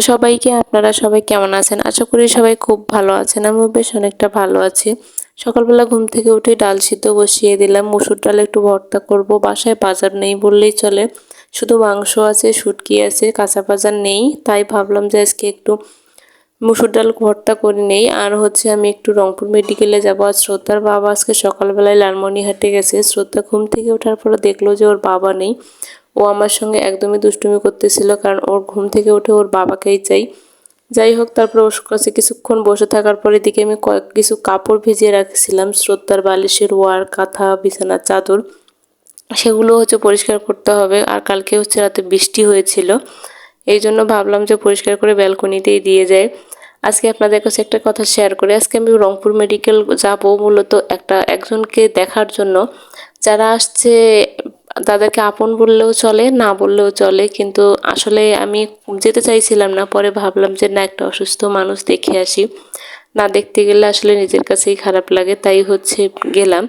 সবাইকে আপনারা সবাই কেমন আছেন? আশা করি সবাই খুব ভালো আছেন। আমিও বেশ অনেকটা ভালো আছি। সকালবেলা ঘুম থেকে উঠে ডাল সিদ্ধ বসিয়ে দিলাম। মসুর ডাল একটু ভর্তা করব। বাসায় বাজার নেই বললেই চলে। শুধু মাংস আছে, শুটকি আছে, কাঁচা বাজার নেই। তাই ভাবলাম যে আজকে একটু মসুর ডাল ভর্তা করে নেই। আর হচ্ছে আমি একটু রংপুর মেডিকেলে যাব। আজ শ্রদ্ধার বাবা আজকে সকালবেলায় লালমনিরহাটে গেছে। শ্রদ্ধা ঘুম থেকে ওঠার পরে দেখলো যে ওর বাবা নেই। ও আমার সঙ্গে একদমই দুষ্টুমি করতেছিল, কারণ ওর ঘুম থেকে উঠে ওর বাবাকেই চাই। যাই হোক, তারপর ওর কাছে কিছুক্ষণ বসে থাকার পরে দিকে আমি কিছু কাপড় ভিজিয়ে রাখছিলাম, শ্রদ্ধার বালিশের ওয়ার, কাঁথা, বিছানার চাদর, সেগুলো হচ্ছে পরিষ্কার করতে হবে। আর কালকে হচ্ছে রাতে বৃষ্টি হয়েছিল, এই জন্য ভাবলাম যে পরিষ্কার করে ব্যালকনিতেই দিয়ে যায়। আজকে আপনাদের কাছে একটা কথা শেয়ার করি। আজকে আমি রংপুর মেডিকেল যাব মূলত একজনকে দেখার জন্য। যারা আসছে তাদেরকে আপন বললেও চলে, না বললেও চলে, কিন্তু আসলে আমি যেতে চাইছিলাম না। পরে ভাবলাম যে না, একটা অসুস্থ মানুষ দেখে আসি। না দেখতে গেলে আসলে নিজের কাছেই খারাপ লাগে, তাই হচ্ছে গেলাম।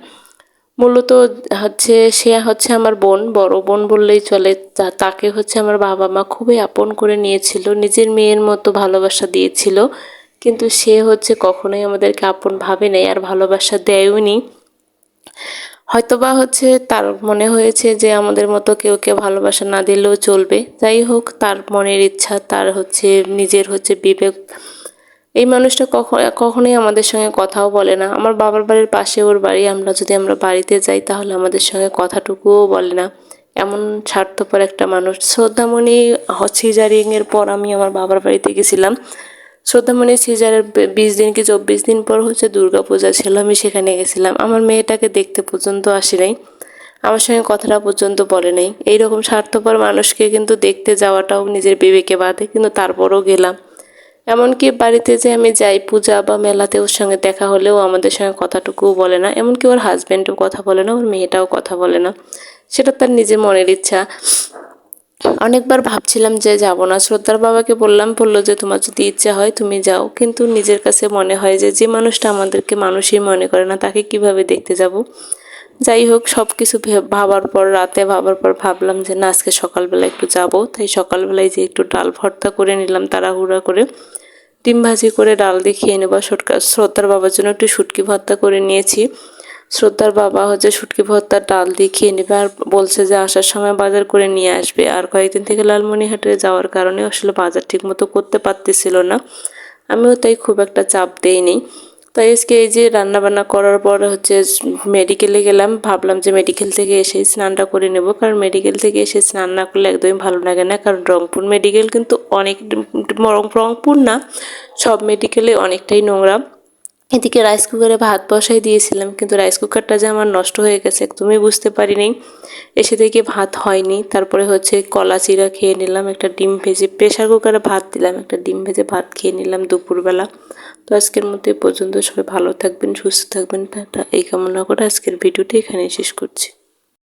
মূলত সে হচ্ছে আমার বোন, বড় বোন বললেই চলে। তাকে হচ্ছে আমার বাবা মা খুবই আপন করে নিয়েছিল, নিজের মেয়ের মতো ভালোবাসা দিয়েছিল। কিন্তু সে হচ্ছে কখনোই আমাদেরকে আপন ভাবে নাই, আর ভালোবাসা দেয়ওনি। হয়তোবা হচ্ছে তার মনে হয়েছে যে আমাদের মতো কেউ ভালোবাসা না দিলেও চলবে। যাই হোক, তার মনের ইচ্ছা, তার হচ্ছে নিজের হচ্ছে বিবেক। এই মানুষটা কখনোই আমাদের সঙ্গে কথাও বলে না। আমার বাবার বাড়ির পাশে ওর বাড়ি, আমরা বাড়িতে যাই তাহলে আমাদের সঙ্গে কথাটুকুও বলে না। এমন স্বার্থপর একটা মানুষ। শ্রদ্ধামণি সিজারিংয়ের পর আমি আমার বাবার বাড়িতে গেছিলাম। শ্রদ্ধামণি সিজারের 20 দিন কি 24 দিন পর হচ্ছে দুর্গাপূজা ছিল, আমি সেখানে গেছিলাম। আমার মেয়েটাকে দেখতে পর্যন্ত আসি নাই, আমার সঙ্গে কথাটা পর্যন্ত বলে নাই। এইরকম স্বার্থপর মানুষকে কিন্তু দেখতে যাওয়াটাও নিজের বিবেকে বাধে, কিন্তু তারপরও গেলাম। এমনকি বাড়িতে যে আমি যাই পূজা বা মেলাতে, ওর সঙ্গে দেখা হলেও আমাদের সঙ্গে কথাটুকুও বলে না। এমনকি ওর হাজব্যান্ডও কথা বলে না, ওর মেয়েটাও কথা বলে না। সেটা তার নিজের মনের ইচ্ছা। অনেকবার ভাবছিলাম যে যাব না। শ্রদ্ধার বাবাকে বললো যে তোমার যদি ইচ্ছা হয় তুমি যাও, কিন্তু নিজের কাছে মনে হয় যে যে মানুষটা আমাদেরকে মানুষই মনে করে না, তাকে কিভাবে দেখতে যাব। যাই হোক, সব কিছু রাতে ভাবার পর ভাবলাম যে না, আজকে সকালবেলা একটু যাব। তাই সকালবেলায় যে একটু ডাল ভর্তা করে নিলাম তাড়াহুড়া করে। ডিম ভাজি করে ডাল দিয়ে খেয়ে নেবো। শ্রদ্ধার বাবার জন্য একটু শুটকি ভর্তা করে নিয়েছি। শ্রদ্ধার বাবা হচ্ছে শুটকি ভর্তার ডাল দিয়ে খেয়ে নেবে, আর বলছে যে আসার সময় বাজার করে নিয়ে আসবে। আর কয়েকদিন থেকে লালমনিরহাটে যাওয়ার কারণে আসলে বাজার ঠিক মতো করতে পারতেছিল না। আমিও তাই খুব একটা চাপ দেইনি। তাই আজকে এই যে রান্নাবান্না করার পর হচ্ছে মেডিকেলে গেলাম। ভাবলাম যে মেডিকেল থেকে এসে স্নানটা করে নেব, কারণ মেডিকেল থেকে এসে স্নান না করলে একদমই ভালো লাগে না। কারণ রংপুর মেডিকেল কিন্তু রংপুর না, সব মেডিকেলে অনেকটাই নোংরা। এদিকে রাইস কুকারে ভাত বসাই দিয়েছিলাম, কিন্তু রাইস কুকারটা যে আমার নষ্ট হয়ে গেছে একদমই বুঝতে পারিনি। এসে দেখি ভাত হয়নি। তারপরে হচ্ছে কলা চিরা খেয়ে নিলাম, একটা ডিম ভেজে প্রেশার কুকারে ভাত দিলাম, একটা ডিম ভেজে ভাত খেয়ে নিলাম দুপুরবেলা। তো আজকের মতো এই পর্যন্ত। সবাই ভালো থাকবেন, সুস্থ থাকবেন, টাটা। এই কামনা করে আজকের ভিডিওটি এখানেই শেষ করছি।